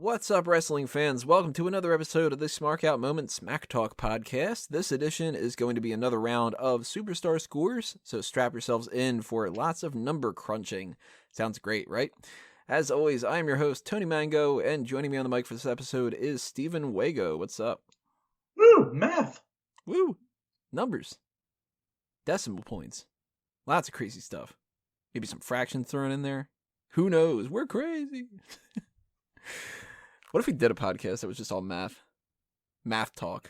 What's up, wrestling fans? Welcome to another episode of the Smark Out Moment Smack Talk podcast. This edition is going to be another round of Superstar Scores, so strap yourselves in for lots of number crunching. Sounds great, right? As always, I am your host, Tony Mango, and joining me on the mic for this episode is Steven Wago. What's up? Woo! Math! Woo! Numbers. Decimal points. Lots of crazy stuff. Maybe some fractions thrown in there. Who knows? We're crazy. What if we did a podcast that was just all math? Math talk.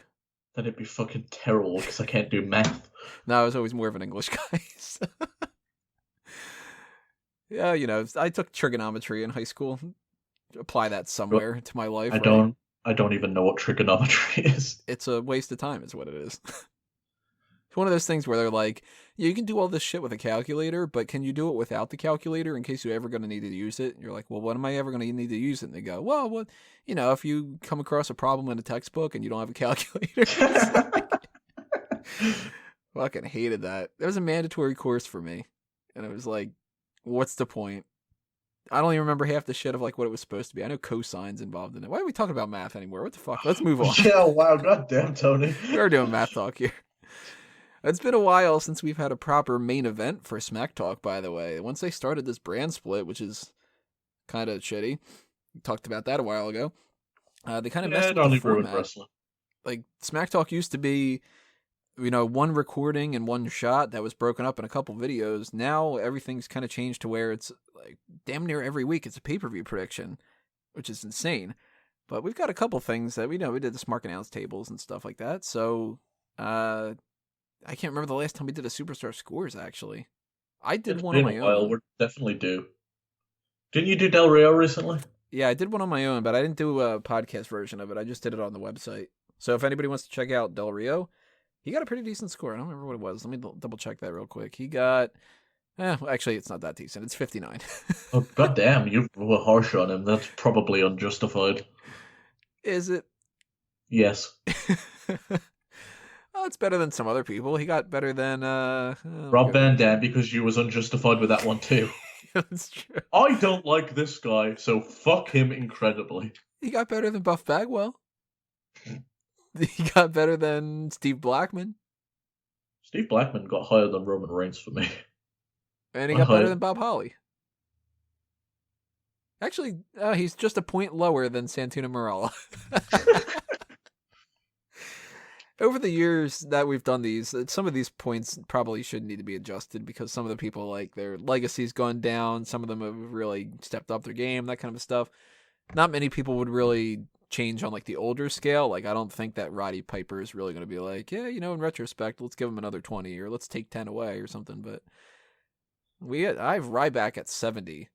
Then it'd be fucking terrible because I can't do math. No, I was always more of an English guy. So. Yeah, you know, I took trigonometry in high school. Apply that somewhere to my life. I don't even know what trigonometry is. It's a waste of time, is what it is. It's one of those things where they're like, yeah, you can do all this shit with a calculator, but can you do it without the calculator in case you're ever going to need to use it? And you're like, well, when am I ever going to need to use it? And they go, well, what, you know, if you come across a problem in a textbook and you don't have a calculator. Fucking hated that. That was a mandatory course for me. And it was like, what's the point? I don't even remember half the shit of like what it was supposed to be. I know cosines involved in it. Why are we talking about math anymore? What the fuck? Let's move on. Yeah, wow, goddamn, Tony. We're doing math talk here. It's been a while since we've had a proper main event for Smack Talk, by the way. Once they started this brand split, which is kind of shitty, we talked about that a while ago. They kind of messed with the format. Like, Smack Talk used to be, you know, one recording and one shot that was broken up in a couple videos. Now everything's kind of changed to where it's like damn near every week it's a pay-per-view prediction, which is insane. But we've got a couple things that we did the Smark announce tables and stuff like that. So, I can't remember the last time we did a Superstar Scores, actually. I did one on my own. We're definitely due. Didn't you do Del Rio recently? Yeah, I did one on my own, but I didn't do a podcast version of it. I just did it on the website. So if anybody wants to check out Del Rio, he got a pretty decent score. I don't remember what it was. Let me double check that real quick. He got... well, actually, it's not that decent. It's 59. Oh, goddamn, you were harsh on him. That's probably unjustified. Is it? Yes. Oh, it's better than some other people. He got better than Rob Van Dam, because you was unjustified with that one too. That's true. I don't like this guy, so fuck him incredibly. He got better than Buff Bagwell. He got better than Steve Blackman. Steve Blackman got higher than Roman Reigns for me. And he got better than Bob Holly. Actually, he's just a point lower than Santino Marella. Over the years that we've done these, some of these points probably should need to be adjusted because some of the people, like, their legacy's gone down. Some of them have really stepped up their game, that kind of stuff. Not many people would really change on, like, the older scale. Like, I don't think that Roddy Piper is really going to be like, yeah, you know, in retrospect, let's give him another 20 or let's take 10 away or something. But I have Ryback at 70.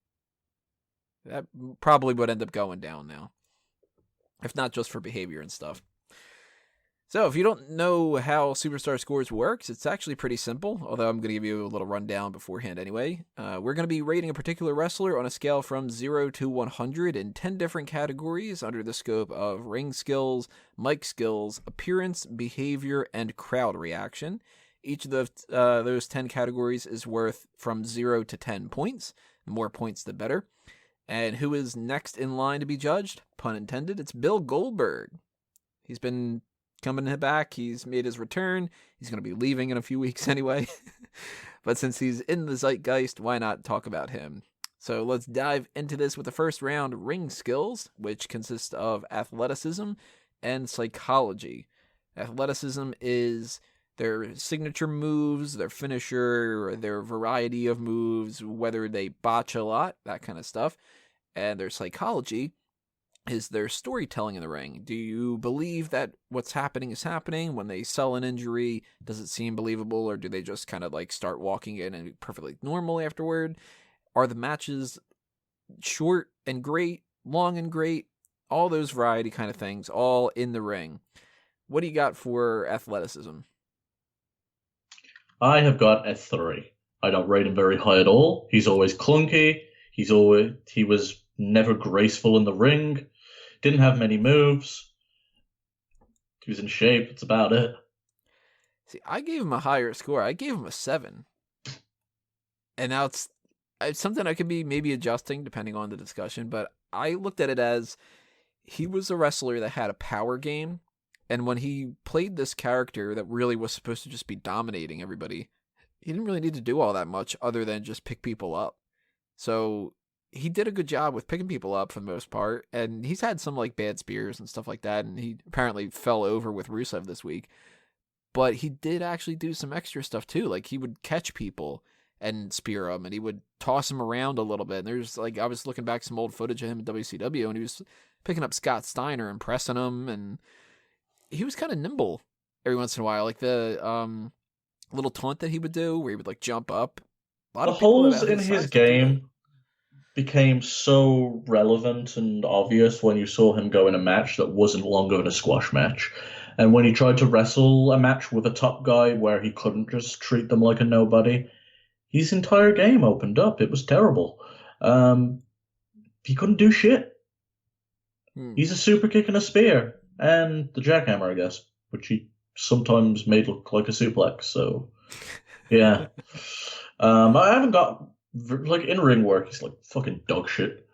That probably would end up going down now, if not just for behavior and stuff. So if you don't know how Superstar Scores works, it's actually pretty simple, although I'm going to give you a little rundown beforehand anyway. We're going to be rating a particular wrestler on a scale from 0 to 100 in 10 different categories under the scope of ring skills, mic skills, appearance, behavior, and crowd reaction. Each of those 10 categories is worth from 0 to 10 points. The more points, the better. And who is next in line to be judged? Pun intended, it's Bill Goldberg. He's been coming back. He's made his return. He's going to be leaving in a few weeks anyway. But since he's in the zeitgeist, why not talk about him? So let's dive into this with the first round, ring skills, which consists of athleticism and psychology. Athleticism is their signature moves, their finisher, their variety of moves, whether they botch a lot, that kind of stuff. And their psychology is their storytelling in the ring. Do you believe that what's happening is happening? When they sell an injury, does it seem believable, or do they just kind of like start walking in and perfectly normal afterward? Are the matches short and great, long and great? All those variety kind of things, all in the ring. What do you got for athleticism? I have got a 3. I don't rate him very high at all. He's always clunky. He was never graceful in the ring. Didn't have many moves. He was in shape. That's about it. See, I gave him a higher score. I gave him a 7. And now it's something I could be maybe adjusting depending on the discussion, but I looked at it as he was a wrestler that had a power game, and when he played this character that really was supposed to just be dominating everybody, he didn't really need to do all that much other than just pick people up. So he did a good job with picking people up for the most part, and he's had some like bad spears and stuff like that, and he apparently fell over with Rusev this week. But he did actually do some extra stuff too. Like he would catch people and spear them, and he would toss them around a little bit. And there's like I was looking back some old footage of him in WCW, and he was picking up Scott Steiner and pressing him, and he was kind of nimble every once in a while. Like the little taunt that he would do, where he would like jump up. A lot The of people holes about in his his size could do that. game became so relevant and obvious when you saw him go in a match that wasn't longer than a squash match. And when he tried to wrestle a match with a top guy where he couldn't just treat them like a nobody, his entire game opened up. It was terrible. He couldn't do shit. He's a super kick and a spear, and the jackhammer, I guess, which he sometimes made look like a suplex. So, yeah. I haven't got like in ring work. He's like fucking dog shit.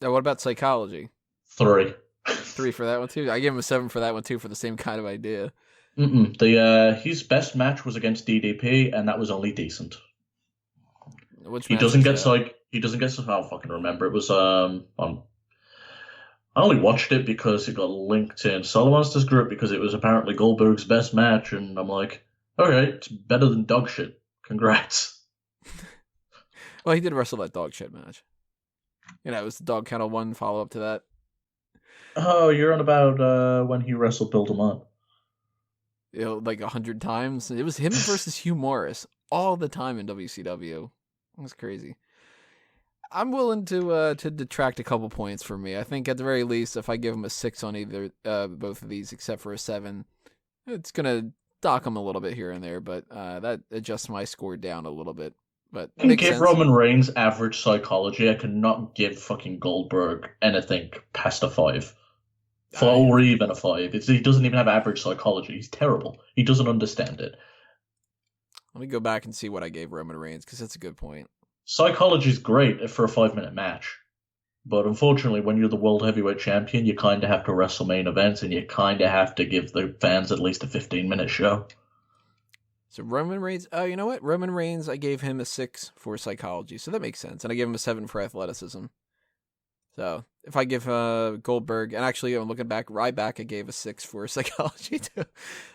Now, what about psychology? 3. 3 for that one too. I gave him a 7 for that one too for the same kind of idea. His best match was against DDP, and that was only decent. Which he match doesn't was get that? he doesn't get I don't fucking remember. It was I only watched it because it got linked in Solo Monsters group because it was apparently Goldberg's best match, and I'm like, okay, it's better than dog shit. Congrats. Well, he did wrestle that dog shit match. You know, it was the Dog Kennel 1 follow up to that. Oh, you're on about when he wrestled Bill DeMott. You know, like 100 times. It was him versus Hugh Morris all the time in WCW. It was crazy. I'm willing to detract a couple points for me. I think at the very least, if I give him a 6 on either both of these, except for a 7, it's gonna dock him a little bit here and there. But that adjusts my score down a little bit. But I can makes give sense. Roman Reigns average psychology. I cannot give fucking Goldberg anything past a 5. Or even a 5. He doesn't even have average psychology. He's terrible. He doesn't understand it. Let me go back and see what I gave Roman Reigns, because that's a good point. Psychology is great for a 5-minute match. But unfortunately, when you're the World Heavyweight Champion, you kind of have to wrestle main events, and you kind of have to give the fans at least a 15-minute show. So Roman Reigns, you know what? Roman Reigns, I gave him a 6 for psychology, so that makes sense. And I gave him a 7 for athleticism. So if I give Goldberg, and actually I'm looking back, Ryback I gave a 6 for psychology too.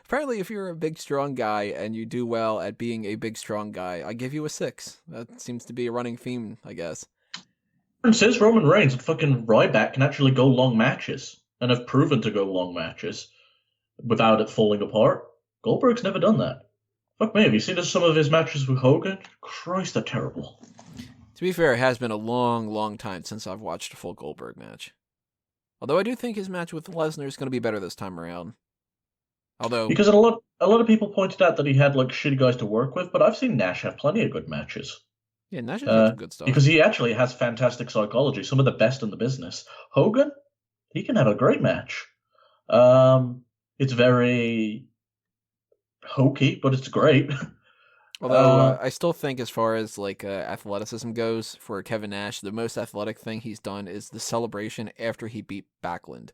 Apparently if you're a big strong guy and you do well at being a big strong guy, I give you a 6. That seems to be a running theme, I guess. And since Roman Reigns and fucking Ryback can actually go long matches, and have proven to go long matches without it falling apart, Goldberg's never done that. Fuck me, have you seen some of his matches with Hogan? Christ, they're terrible. To be fair, it has been a long, long time since I've watched a full Goldberg match. Although I do think his match with Lesnar is going to be better this time around. Although because a lot of people pointed out that he had like shitty guys to work with, but I've seen Nash have plenty of good matches. Yeah, Nash has got some good stuff. Because he actually has fantastic psychology, some of the best in the business. Hogan, he can have a great match. It's very hokey, but it's great. Although I still think, as far as like athleticism goes, for Kevin Nash, the most athletic thing he's done is the celebration after he beat Backlund. Do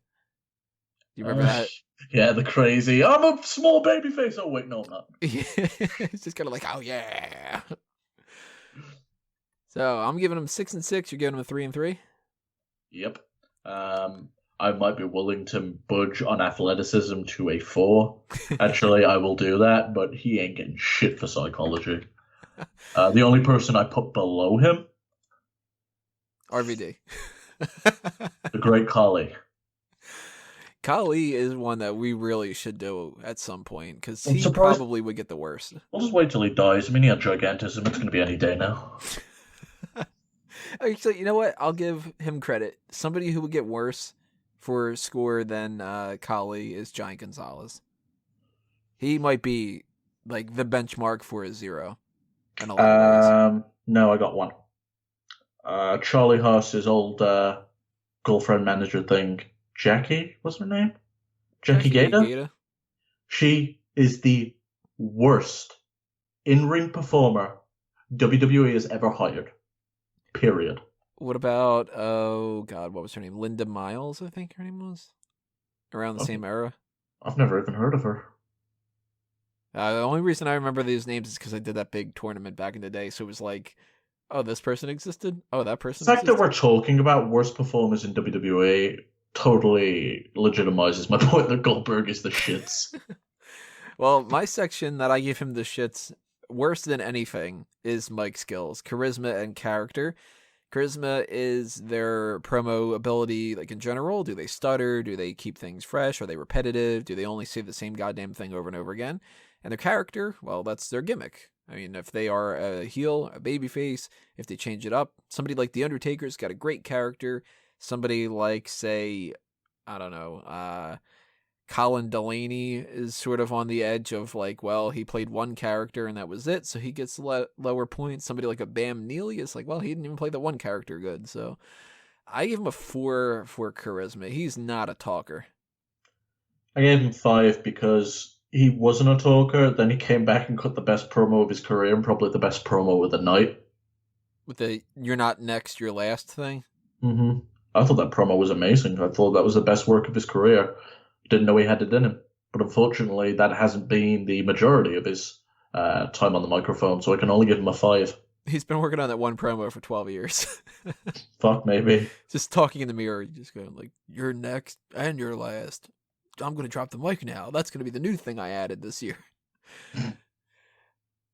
you remember that? Yeah, the crazy. I'm a small baby face. Oh wait, no, I'm not. It's just kind of like, oh yeah. So I'm giving him 6 and 6. You're giving him a 3 and 3. Yep. I might be willing to budge on athleticism to a 4. Actually, I will do that, but he ain't getting shit for psychology. The only person I put below him, RVD. the great Kali. Kali is one that we really should do at some point, because he probably would get the worst. We'll just wait till he dies. I mean, he had gigantism. It's going to be any day now. Actually, you know what? I'll give him credit. Somebody who would get worse for score than Kali is Giant Gonzalez. He might be like the benchmark for a 0 in a lot of ways. No, I got one. Charlie Haas's old girlfriend manager thing. Jackie, what's her name? Jackie Gator? She is the worst in-ring performer WWE has ever hired. Period. What about, oh God, what was her name? Linda Miles, I think her name was. Around the I've, same era. I've never even heard of her. The only reason I remember these names is because I did that big tournament back in the day. So it was like, oh, this person existed. Oh, that The person fact that existed. we're talking about worst performers in WWE totally legitimizes my point that Goldberg is the shits. Well, my section that I give him the shits worse than anything is Mike skills, charisma, and character. Charisma is their promo ability, like in general. Do they stutter? Do they keep things fresh? Are they repetitive? Do they only say the same goddamn thing over and over again? And their character, well, that's their gimmick. I mean, if they are a heel, a babyface, if they change it up, somebody like The Undertaker's got a great character. Somebody like, say, I don't know, Colin Delaney is sort of on the edge of like, well, he played one character and that was it, so he gets lower points. Somebody like a Bam Neely is like, well, he didn't even play the one character good. So I give him a 4 for charisma. He's not a talker. I gave him 5 because he wasn't a talker. Then he came back and cut the best promo of his career and probably the best promo of the night. With the "you're not next, you're last" thing. I thought that promo was amazing. I thought that was the best work of his career. Didn't know he had it in him. But unfortunately, that hasn't been the majority of his time on the microphone, so I can only give him a 5. He's been working on that one promo for 12 years. Fuck, maybe. Just talking in the mirror, just going like, "You're next and you're last. I'm going to drop the mic now. That's going to be the new thing I added this year."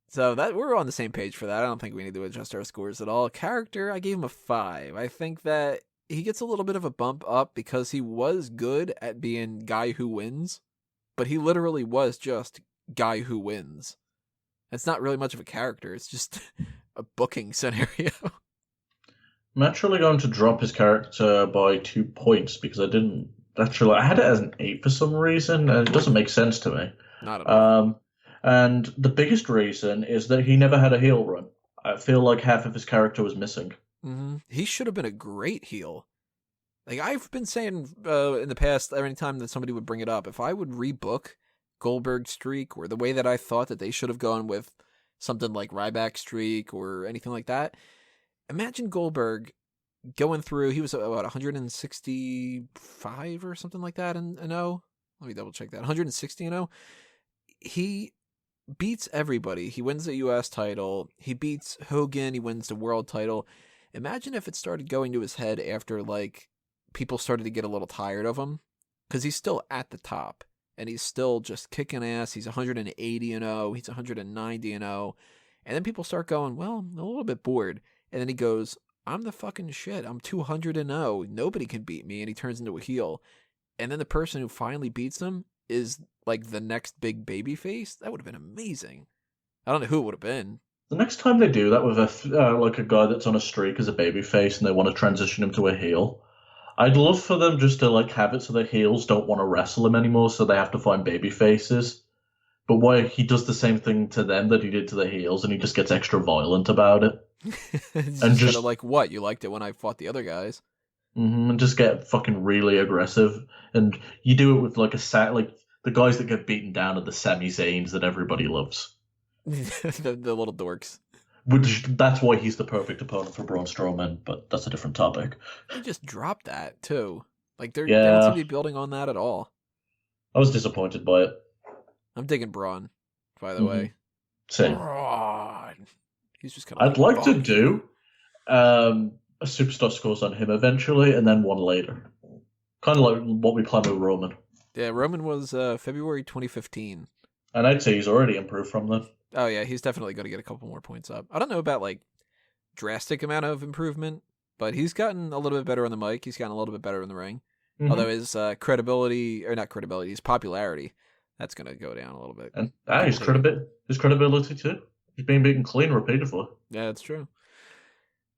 So that we're on the same page for that. I don't think we need to adjust our scores at all. Character, I gave him a 5. I think that he gets a little bit of a bump up because he was good at being guy who wins, but he literally was just guy who wins. It's not really much of a character. It's just a booking scenario. I'm actually going to drop his character by 2 points because I didn't actually. I had it as an 8 for some reason, and it doesn't make sense to me. Not at all. And the biggest reason is that he never had a heel run. I feel like half of his character was missing. He should have been a great heel. Like I've been saying in the past, every time that somebody would bring it up, if I would rebook Goldberg streak or the way that I thought that they should have gone with something like Ryback streak or anything like that, imagine Goldberg going through. He was about 165 or something like that in 0. Let me double check that. 160 in 0. He beats everybody. He wins the U.S. title. He beats Hogan. He wins the world title. Imagine if it started going to his head after like people started to get a little tired of him, because he's still at the top and he's still just kicking ass. He's 180 and 0. He's 190 and 0. And then people start going, well, I'm a little bit bored. And then he goes, I'm the fucking shit. I'm 200 and 0. Nobody can beat me. And he turns into a heel. And then the person who finally beats him is like the next big baby face. That would have been amazing. I don't know who it would have been. The next time they do that with a guy that's on a streak as a babyface and they want to transition him to a heel, I'd love for them just to like have it so the heels don't want to wrestle him anymore, so they have to find baby faces. But why he does the same thing to them that he did to the heels, and he just gets extra violent about it, It's and just just like, what? You liked it when I fought the other guys. and just get fucking really aggressive. And you do it with like like the guys that get beaten down are the Sami Zayns that everybody loves. The little dorks. Which that's why he's the perfect opponent for Braun Strowman, but that's a different topic. They just dropped that too. Like they don't seem Yeah, to be building on that at all. I was disappointed by it. I'm digging Braun, by the Mm-hmm. way. Same. Braun. He's just kind of I'd like, like to fuck do you. a superstar scores on him eventually, and then one later. Kind of like what we planned with Roman. Yeah, Roman was February 2015. And I'd say he's already improved from then. Oh yeah, he's definitely going to get a couple more points up. I don't know about like drastic amount of improvement, but he's gotten a little bit better on the mic. He's gotten a little bit better in the ring. Mm-hmm. Although his credibility, or not credibility, his popularity, that's going to go down a little bit. And his credibility too. He's been beaten clean repeatedly. Yeah, that's true.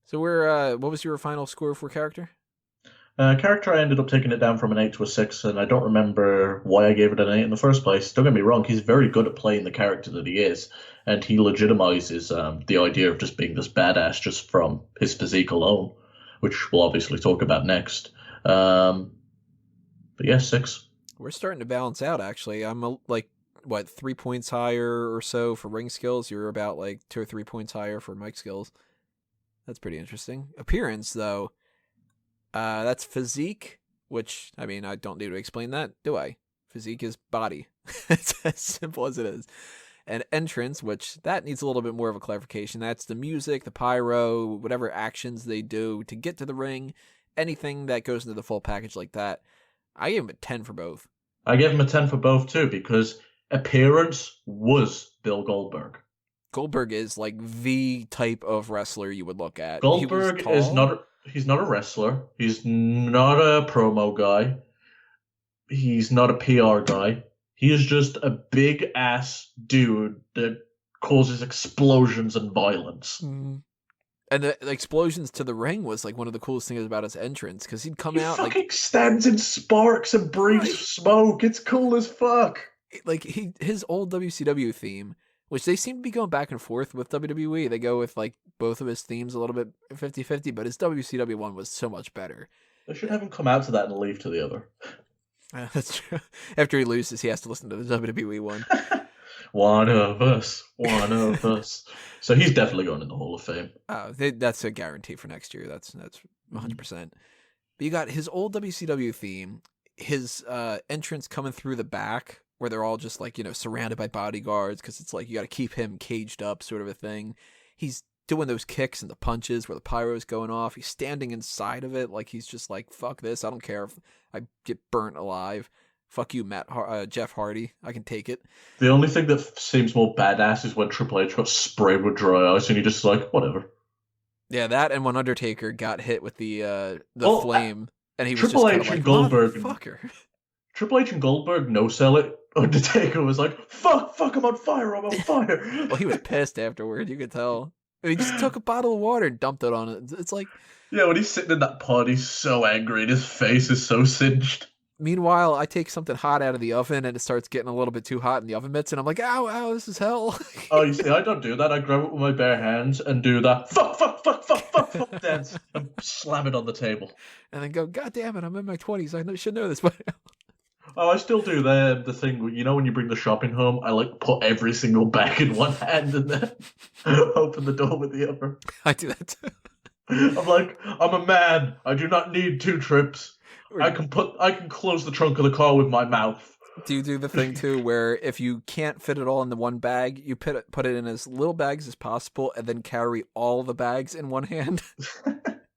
So what was your final score for character? Character, I ended up taking it down from an 8 to a 6, and I don't remember why I gave it an 8 in the first place. Don't get me wrong, he's very good at playing the character that he is, and he legitimizes the idea of just being this badass just from his physique alone, which we'll obviously talk about next. But yeah, 6. We're starting to balance out, actually. I'm like, 3 points higher or so for ring skills. You're about like 2 or 3 points higher for mic skills. That's pretty interesting. Appearance, though, that's physique, which, I mean, I don't need to explain that, do I? Physique is body. It's as simple as it is. And entrance, which that needs a little bit more of a clarification. That's the music, the pyro, whatever actions they do to get to the ring, anything that goes into the full package like that. I give him a 10 for both. I gave him a 10 for both too because appearance was Bill Goldberg. Goldberg is like the type of wrestler you would look at. Goldberg is not. He's not a wrestler. He's not a promo guy. He's not a PR guy. He is just a big ass dude that causes explosions and violence. Mm. And the explosions to the ring was like one of the coolest things about his entrance because he'd come out fucking like stands in sparks and breathes smoke. It's cool as fuck. Like his old WCW theme, which they seem to be going back and forth with WWE. They go with like both of his themes a little bit 50-50, but his WCW one was so much better. They should have him come out to that and leave to the other. That's true. After he loses, he has to listen to the WWE one. One of us. So he's definitely going in the Hall of Fame. That's a guarantee for next year. That's 100%. But you got his old WCW theme, his entrance coming through the back, where they're all just like, surrounded by bodyguards because it's like you got to keep him caged up sort of a thing. He's doing those kicks and the punches where the pyro's going off. He's standing inside of it like he's just like, fuck this. I don't care if I get burnt alive. Fuck you, Jeff Hardy. I can take it. The only thing that seems more badass is when Triple H got sprayed with dry ice and he just like, whatever. Yeah, that and when Undertaker got hit with the flame and he was Triple just H kind of and like, Goldberg. Fucker. Triple H and Goldberg no sell it. Undertaker was like, fuck, I'm on fire. Well, he was pissed afterward. You could tell. And he just took a bottle of water and dumped it on it. It's like... Yeah, when he's sitting in that pod, he's so angry and his face is so singed. Meanwhile, I take something hot out of the oven and it starts getting a little bit too hot in the oven mitts and I'm like, ow, this is hell. Oh, you see, I don't do that. I grab it with my bare hands and do that fuck dance and slam it on the table. And then go, God damn it, I'm in my 20s. I should know this by now. Oh, I still do the thing, when you bring the shopping home, I like put every single bag in one hand and then open the door with the other. I do that too. I'm like, I'm a man. I do not need 2 trips. I can close the trunk of the car with my mouth. Do you do the thing too where if you can't fit it all in the one bag, you put it in as little bags as possible and then carry all the bags in one hand?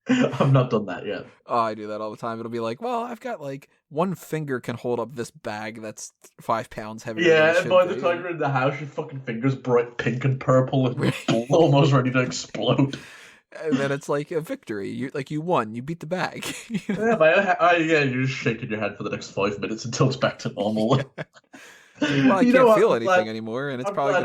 I've not done that yet. Oh, I do that all the time. It'll be like, well, I've got like one finger can hold up this bag that's 5 pounds heavier. Yeah, and by the time you're in the house, your fucking finger's bright pink and purple and almost ready to explode. And then it's like a victory. You won. You beat the bag. Yeah, you're just shaking your head for the next 5 minutes until it's back to normal. Yeah. Well, I can't feel anything anymore, and it's I'm glad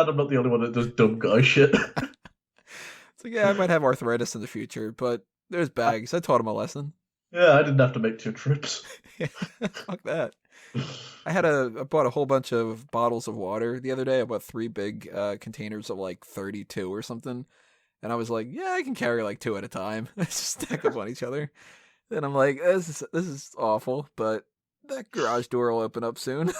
I'm not the only one that does dumb guy shit. It's like, yeah, I might have arthritis in the future, but there's bags. I taught him a lesson. Yeah, I didn't have to make 2 trips. Fuck that. I bought a whole bunch of bottles of water the other day. I bought 3 big containers of like 32 or something. And I was like, yeah, I can carry like 2 at a time. I just stack up on each other. Then I'm like, this is awful, but that garage door will open up soon.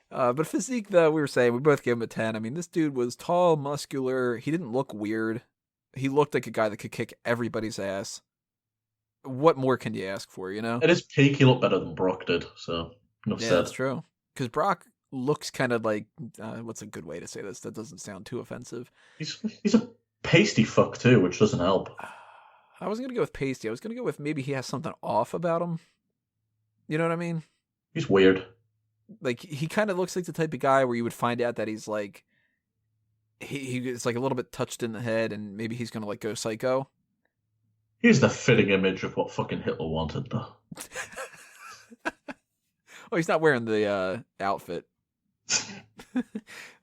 But physique, though, we were saying, we both gave him a 10. I mean, this dude was tall, muscular. He didn't look weird. He looked like a guy that could kick everybody's ass. What more can you ask for, At his peak, he looked better than Brock did, so enough said. That's true. Because Brock looks kind of like, what's a good way to say this that doesn't sound too offensive? He's a pasty fuck, too, which doesn't help. I wasn't going to go with pasty. I was going to go with maybe he has something off about him. You know what I mean? He's weird. Like, he kind of looks like the type of guy where you would find out that he's like, he's like a little bit touched in the head and maybe he's going to like go psycho. He's the fitting image of what fucking Hitler wanted, though. Oh, he's not wearing the outfit. Then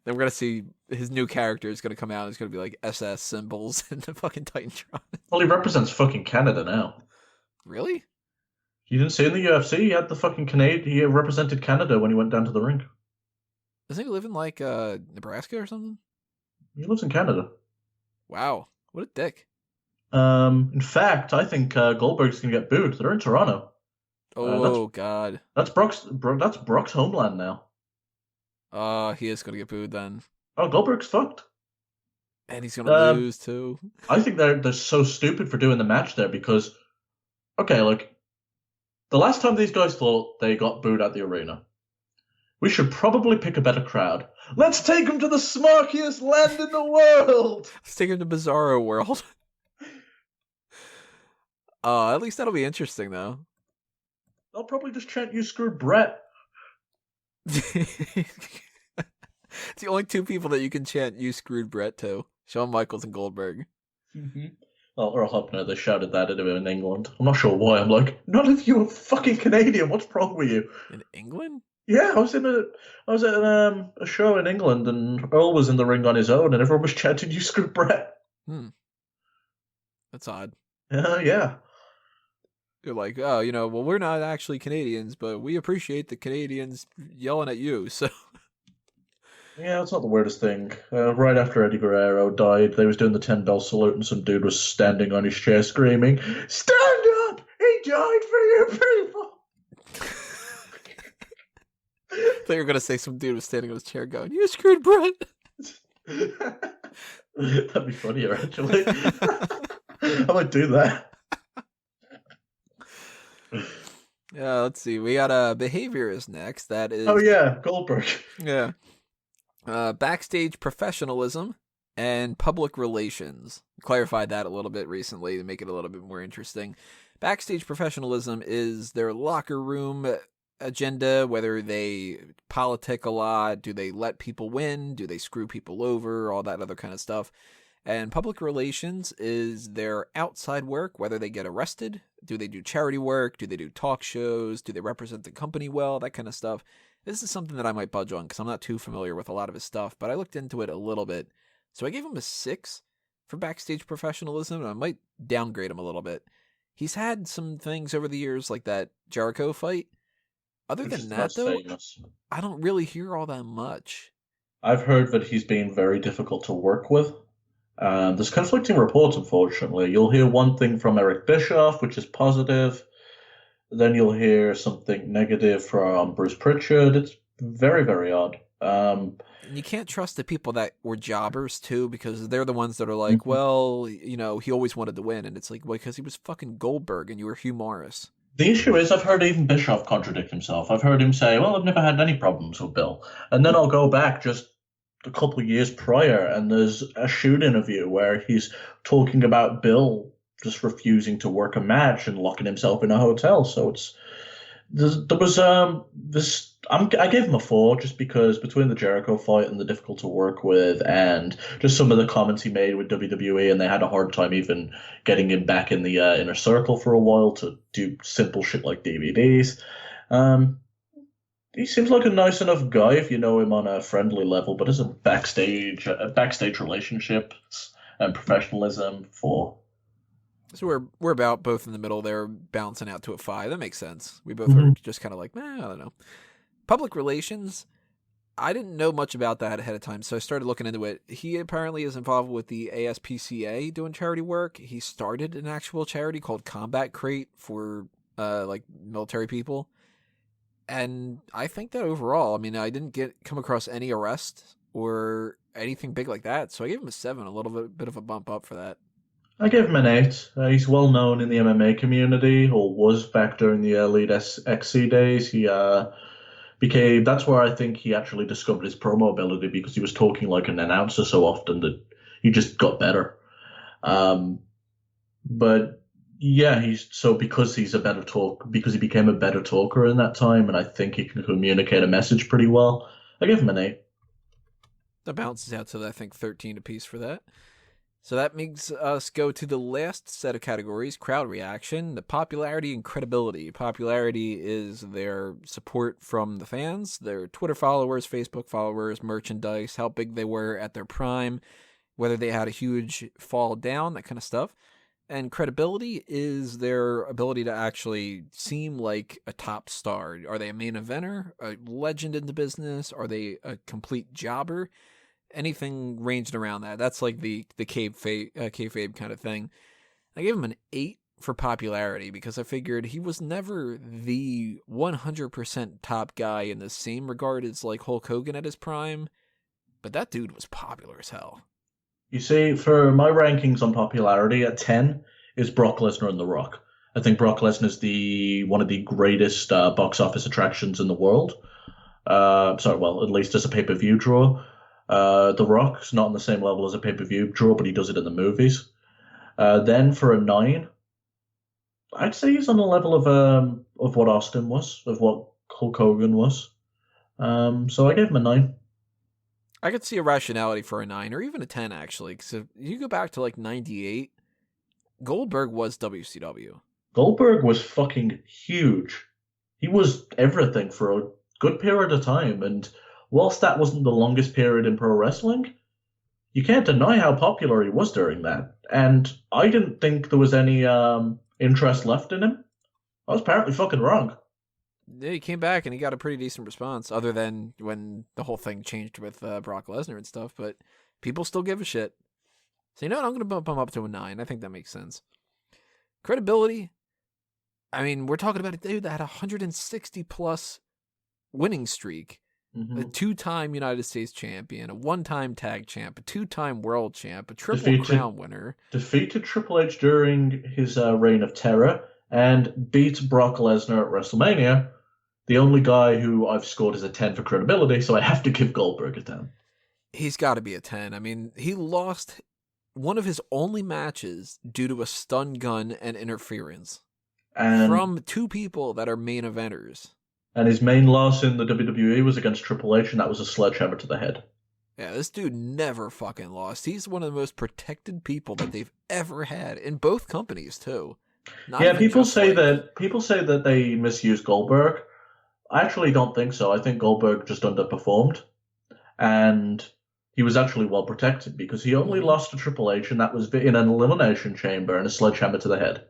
we're going to see his new character is going to come out and it's going to be like SS symbols and the fucking Titantron. Well, he represents fucking Canada now. Really? You didn't see in the UFC, he had the fucking he represented Canada when he went down to the ring. Doesn't he live in like Nebraska or something? He lives in Canada. Wow, what a dick. In fact, I think Goldberg's gonna get booed. They're in Toronto. Oh God. That's Brock's homeland now. He is gonna get booed then. Oh, Goldberg's fucked. And he's gonna Um, lose too. I think they're so stupid for doing the match there because okay, like the last time these guys thought they got booed at the arena, we should probably pick a better crowd. Let's take them to the smarkiest land in the world. Let's take him to Bizarro World. At least that'll be interesting though. They'll probably just chant "You screwed Brett." It's the only two people that you can chant "You screwed Brett" to: Shawn Michaels and Goldberg. Mm-hmm. Well, Earl Hebner, they shouted that at him in England. I'm not sure why. I'm like, none of you are fucking Canadian. What's wrong with you? In England? Yeah, I was at a show in England, and Earl was in the ring on his own, and everyone was chanting "You screwed Brett." That's odd. Yeah. You're like, oh, well, we're not actually Canadians, but we appreciate the Canadians yelling at you. So Yeah, it's not the weirdest thing. Right after Eddie Guerrero died, they was doing the 10-bell salute, and some dude was standing on his chair screaming, "Stand up! He died for you people!" they were gonna say some dude was standing on his chair going, "You screwed Brett." That'd be funnier, actually. I might do that. Yeah, let's see. We got behaviorist next. That is, Oh yeah, Goldberg. yeah, backstage professionalism and public relations. Clarified that a little bit recently to make it a little bit more interesting. Backstage professionalism is their locker room agenda, whether they politic a lot, do they let people win, do they screw people over, all that other kind of stuff. And public relations is their outside work, whether they get arrested, do they do charity work, do they do talk shows, do they represent the company well, that kind of stuff. This is something that I might budge on because I'm not too familiar with a lot of his stuff, but I looked into it a little bit. So I gave him a 6 for backstage professionalism, and I might downgrade him a little bit. He's had some things over the years, like that Jericho fight. Other Which than is the that, most though, famous. I don't really hear all that much. I've heard that he's been very difficult to work with. There's conflicting reports, unfortunately. You'll hear one thing from Eric Bischoff, which is positive. Then you'll hear something negative from Bruce Pritchard. It's very, very odd. And you can't trust the people that were jobbers, too, because they're the ones that are like, well, he always wanted to win. And it's like, well, because he was fucking Goldberg and you were Hugh Morris. The issue is, I've heard even Bischoff contradict himself. I've heard him say, well, I've never had any problems with Bill. And then I'll go back just a couple of years prior, and there's a shoot interview where he's talking about Bill just refusing to work a match and locking himself in a hotel. So there was this. I gave him a 4 just because between the Jericho fight and the difficult to work with, and just some of the comments he made with WWE, and they had a hard time even getting him back in the inner circle for a while to do simple shit like DVDs. He seems like a nice enough guy if you know him on a friendly level, but as a backstage relationships and professionalism for. So we're about both in the middle there, balancing out to a 5. That makes sense. We both are just kind of like, I don't know. Public relations, I didn't know much about that ahead of time, so I started looking into it. He apparently is involved with the ASPCA doing charity work. He started an actual charity called Combat Crate for like military people. And I think that overall, I mean, I didn't come across any arrests or anything big like that, so I gave him a 7, a little bit of a bump up for that. I gave him an 8. He's well known in the MMA community, or was back during the early XC days. He became. That's where I think he actually discovered his promo ability because he was talking like an announcer so often that he just got better. But yeah, because he became a better talker in that time, and I think he can communicate a message pretty well. I give him an 8. That balances out to, I think, 13 apiece for that. So that makes us go to the last set of categories, crowd reaction, the popularity and credibility. Popularity is their support from the fans, their Twitter followers, Facebook followers, merchandise, how big they were at their prime, whether they had a huge fall down, that kind of stuff. And credibility is their ability to actually seem like a top star. Are they a main eventer, a legend in the business? Are they a complete jobber? Anything ranging around that. That's like the kayfabe kind of thing. I gave him an 8 for popularity because I figured he was never the 100% top guy in the same regard as like Hulk Hogan at his prime, but that dude was popular as hell. You see, for my rankings on popularity, at 10 is Brock Lesnar and The Rock. I think Brock Lesnar is the one of the greatest box office attractions in the world. Sorry, well, at least as a pay-per-view draw. The Rock's not on the same level as a pay-per-view draw, but he does it in the movies. Then for a 9, I'd say he's on the level of what Austin was, of what Hulk Hogan was. So I gave him a 9. I could see a rationality for a 9 or even a 10, actually. Because if you go back to like 98, Goldberg was WCW. Goldberg was fucking huge. He was everything for a good period of time, and whilst that wasn't the longest period in pro wrestling, you can't deny how popular he was during that. And I didn't think there was any interest left in him. I was apparently fucking wrong. Yeah, he came back and he got a pretty decent response, other than when the whole thing changed with Brock Lesnar and stuff. But people still give a shit. So you know what? I'm going to bump him up to a 9. I think that makes sense. Credibility. I mean, we're talking about a dude that had a 160 plus winning streak, a 2-time United States champion, a 1-time tag champ, a 2-time world champ, a triple crown winner. Defeated Triple H during his reign of terror and beat Brock Lesnar at WrestleMania. The only guy who I've scored as a 10 for credibility, so I have to give Goldberg a 10. He's got to be a 10. I mean, he lost one of his only matches due to a stun gun and interference from 2 people that are main eventers. And his main loss in the WWE was against Triple H, and that was a sledgehammer to the head. Yeah, this dude never fucking lost. He's one of the most protected people that they've ever had in both companies too. People say that they misuse Goldberg. I actually don't think so. I think Goldberg just underperformed, and he was actually well protected because he only lost to Triple H, and that was in an elimination chamber and a sledgehammer to the head.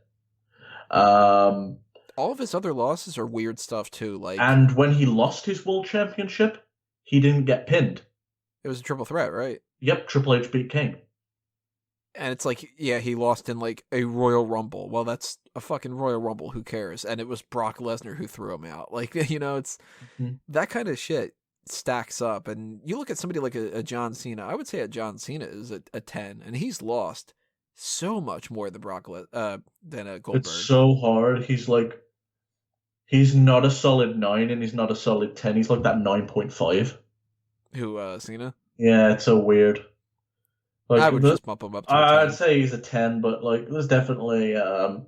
All of his other losses are weird stuff too. And when he lost his world championship, he didn't get pinned. It was a triple threat, right? Yep, Triple H beat King. And it's like, yeah, he lost in like a Royal Rumble. Well, that's a fucking Royal Rumble. Who cares? And it was Brock Lesnar who threw him out. Like, it's that kind of shit stacks up. And you look at somebody like a John Cena. I would say a John Cena is a 10, and he's lost so much more than than a Goldberg. It's so hard. He's not a solid 9, and he's not a solid 10. He's like that 9.5. Who, Cena? Yeah, it's so weird. Like, I would just bump him up to a 10. I'd say he's a 10, but there's definitely the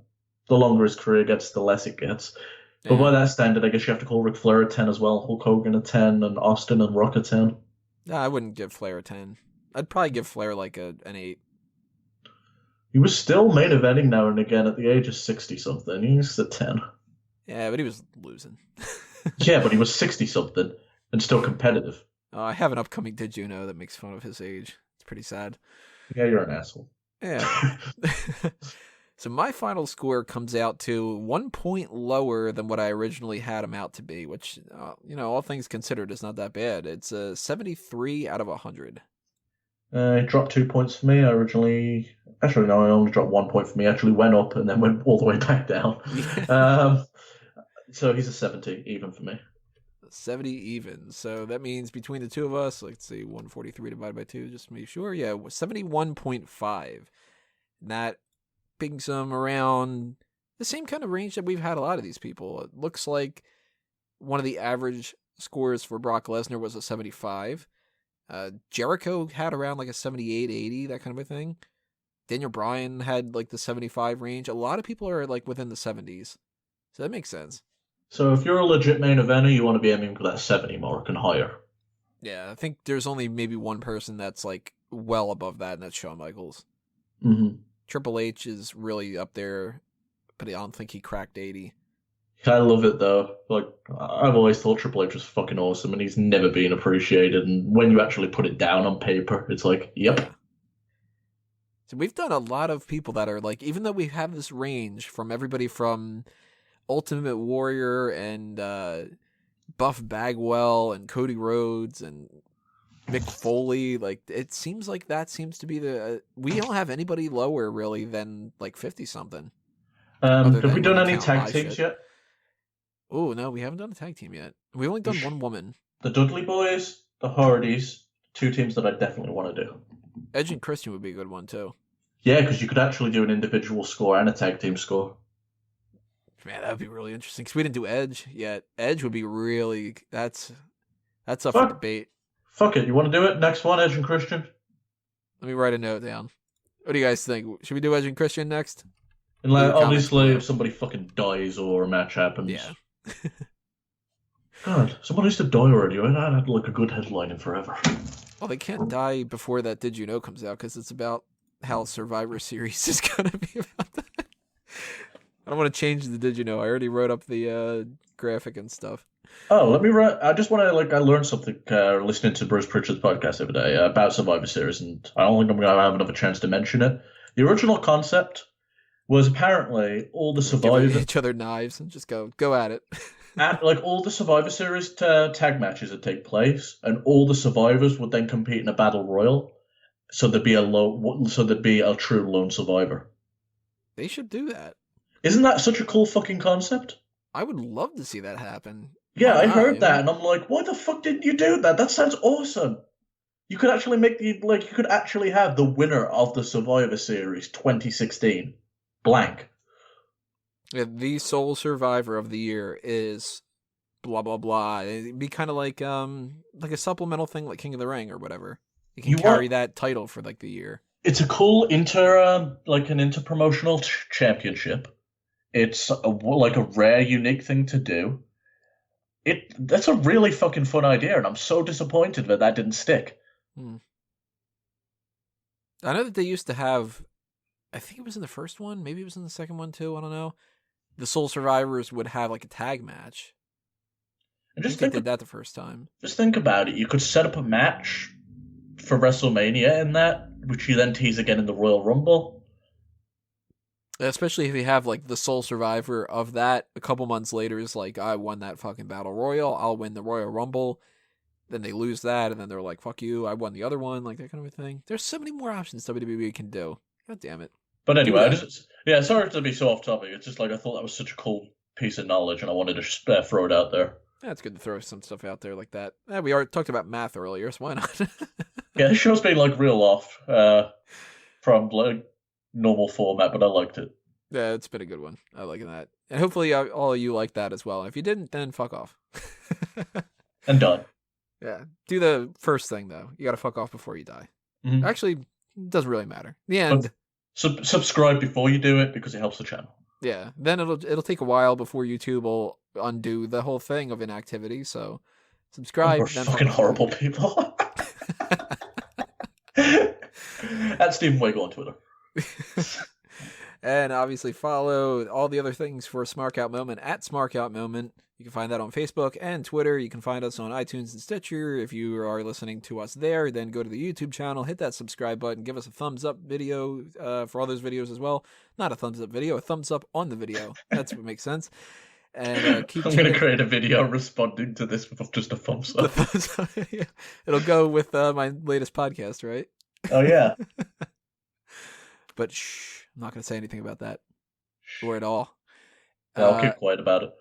longer his career gets, the less it gets. But by that standard, I guess you have to call Ric Flair a 10 as well, Hulk Hogan a 10, and Austin and Rock a 10. No, I wouldn't give Flair a 10. I'd probably give Flair like an 8. He was still main eventing now and again at the age of 60-something. He's a 10. Yeah, but he was losing. Yeah, but he was 60-something and still competitive. I have an upcoming Did You Know that makes fun of his age. It's pretty sad. Yeah, you're an asshole. Yeah. So my final score comes out to 1 point lower than what I originally had him out to be, which, all things considered, is not that bad. It's a 73 out of 100. He dropped 2 points for me. I only dropped 1 point for me. Actually went up and then went all the way back down. So he's a 70 even for me. 70 even. So that means between the two of us, let's see, 143 divided by 2, just to make sure. Yeah, 71.5. That brings them around the same kind of range that we've had a lot of these people. It looks like one of the average scores for Brock Lesnar was a 75. Jericho had around like a 78, 80, that kind of a thing. Daniel Bryan had like the 75 range. A lot of people are like within the 70s. So that makes sense. So if you're a legit main eventer, you want to be aiming for that 70 mark and higher. Yeah, I think there's only maybe one person that's like well above that, and that's Shawn Michaels. Mm-hmm. Triple H is really up there, but I don't think he cracked 80. I love it though. Like, I've always thought Triple H was fucking awesome, and he's never been appreciated. And when you actually put it down on paper, it's like, yep. Yeah. So we've done a lot of people that are like, even though we have this range from everybody from Ultimate Warrior and Buff Bagwell and Cody Rhodes and Mick Foley, like it seems like that seems to be we don't have anybody lower really than like 50 something. Have we done any tag teams yet? Oh no, we haven't done a tag team yet. We've only done one woman. The Dudley Boys, the Hardys, 2 teams that I definitely want to do. Edge and Christian would be a good one too. Yeah, because you could actually do an individual score and a tag team score. Man, that would be really interesting. Because we didn't do Edge yet. Edge would be really that's up for Fuck, debate. fuck it. You want to do it? Next one, Edge and Christian. Let me write a note down. What do you guys think? Should we do Edge and Christian next? And Leave comments obviously, below. if somebody fucking dies or a match happens. Yeah. God, someone used to die already. I had like a good headline in forever. Well, they can't die before that Did You Know comes out because it's about how Survivor Series is going to be about that. I don't want to change the Did You Know. I already wrote up the graphic and stuff. Oh, let me write. I just want to I learned something listening to Bruce Pritchard's podcast the other day about Survivor Series, and I don't think I'm going to have another chance to mention it. The original concept was apparently all the survivors Give each other knives and just go at it. all the Survivor Series tag matches would take place, and all the survivors would then compete in a battle royal. So there'd be a true lone survivor. They should do that. Isn't that such a cool fucking concept? I would love to see that happen. Yeah, I heard you that, know? and I'm like, why the fuck didn't you do that? That sounds awesome. You could actually you could actually have the winner of the Survivor Series 2016 blank. Yeah, the sole survivor of the year is blah blah blah. It'd be kind of like a supplemental thing like King of the Ring or whatever. You can carry that title for like the year. It's a cool an inter-promotional championship. It's a rare, unique thing to do. That's a really fucking fun idea, and I'm so disappointed that didn't stick. I know that they used to have, I think it was in the first one, maybe it was in the second one too, I don't know. The sole survivors would have like a tag match. And they did that the first time. Just think about it. You could set up a match for WrestleMania in that, which you then tease again in the Royal Rumble. Especially if you have like the sole survivor of that a couple months later is like, I won that fucking battle royal, I'll win the Royal Rumble. Then they lose that, and then they're like, fuck you, I won the other one, like that kind of a thing. There's so many more options WWE can do. God damn it. But anyway, sorry to be so off topic. It's just like I thought that was such a cool piece of knowledge, and I wanted to throw it out there. Yeah, it's good to throw some stuff out there like that. Yeah, we already talked about math earlier, so why not? Yeah, this show's been like real off from like normal format, but I liked it. Yeah, it's been a good one. I like that. And hopefully all of you like that as well. If you didn't, then fuck off. And done. Yeah. Do the first thing, though. You gotta fuck off before you die. Mm-hmm. Actually, it doesn't really matter. In the end. Subscribe before you do it because it helps the channel. Yeah. Then it'll take a while before YouTube will undo the whole thing of inactivity, so subscribe. We're fucking horrible people. That's Stephen Wagle on Twitter. And obviously follow all the other things for Smark Out Moment at Smark Out Moment. You can find that on Facebook and Twitter. You can find us on iTunes and Stitcher. If you are listening to us there, then go to the YouTube channel, hit that subscribe button, give us a thumbs up video for all those videos as well. Not a thumbs up video, a thumbs up on the video. That's what makes sense. And keep. I'm going to create a video responding to this with just a thumbs up. Yeah. It'll go with my latest podcast, right? Oh yeah. But shh. I'm not going to say anything about that or at all. Yeah, I'll keep quiet about it.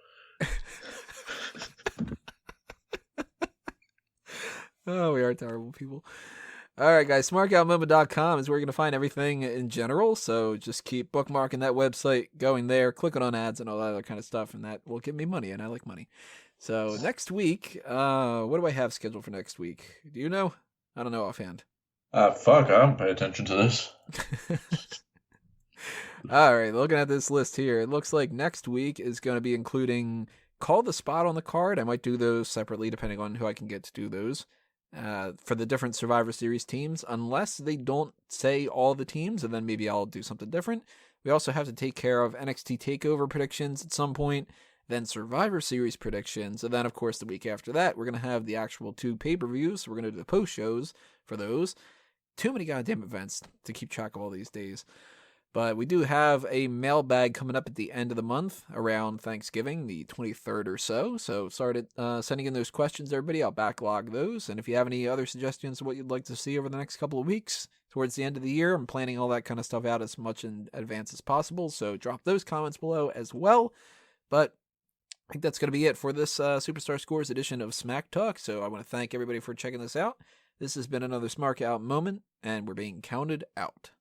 Oh, we are terrible people. All right, guys. SmarkOutMoment.com is where you're going to find everything in general. So just keep bookmarking that website, going there, clicking on ads and all that other kind of stuff, and that will give me money, and I like money. So next week, what do I have scheduled for next week? Do you know? I don't know offhand. Fuck, I don't pay attention to this. All right, looking at this list here, it looks like next week is going to be including Call the Spot on the card. I might do those separately depending on who I can get to do those for the different Survivor Series teams, unless they don't say all the teams, and then maybe I'll do something different. We also have to take care of NXT TakeOver predictions at some point, then Survivor Series predictions, and then, of course, the week after that, we're going to have the actual 2 pay-per-views. We're going to do the post-shows for those. Too many goddamn events to keep track of all these days. But we do have a mailbag coming up at the end of the month, around Thanksgiving, the 23rd or so. So started sending in those questions, everybody. I'll backlog those. And if you have any other suggestions of what you'd like to see over the next couple of weeks, towards the end of the year, I'm planning all that kind of stuff out as much in advance as possible. So drop those comments below as well. But I think that's going to be it for this Superstar Scores edition of Smack Talk. So I want to thank everybody for checking this out. This has been another Smark Out moment, and we're being counted out.